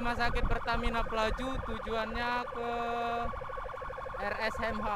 Rumah Sakit Pertamina Pelaju, tujuannya ke RSMH.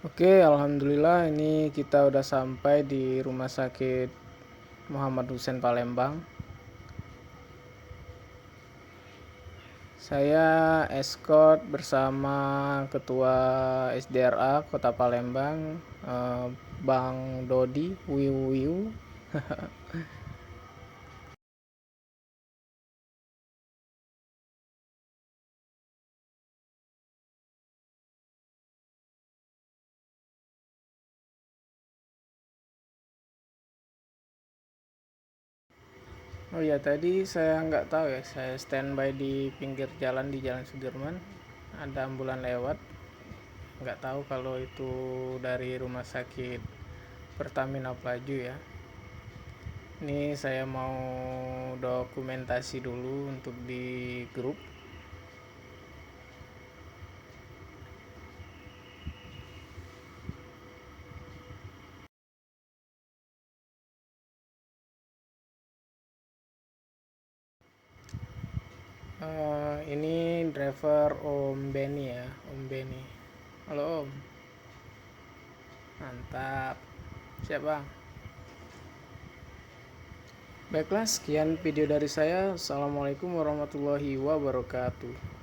Oke, alhamdulillah ini kita udah sampai di Rumah Sakit Muhammad Hussein Palembang. Saya escort bersama Ketua SDRA Kota Palembang, Bang Dodi Wiu Wiu. Oh ya, tadi saya nggak tahu ya, saya standby di pinggir jalan di Jalan Sudirman, ada ambulan lewat, nggak tahu kalau itu dari Rumah Sakit Pertamina Pelaju ya. Ini saya mau dokumentasi dulu untuk di grup. Ini driver Om Benny ya, Om Benny. Halo Om, mantap. Siap Bang. Baiklah, sekian video dari saya. Assalamualaikum warahmatullahi wabarakatuh.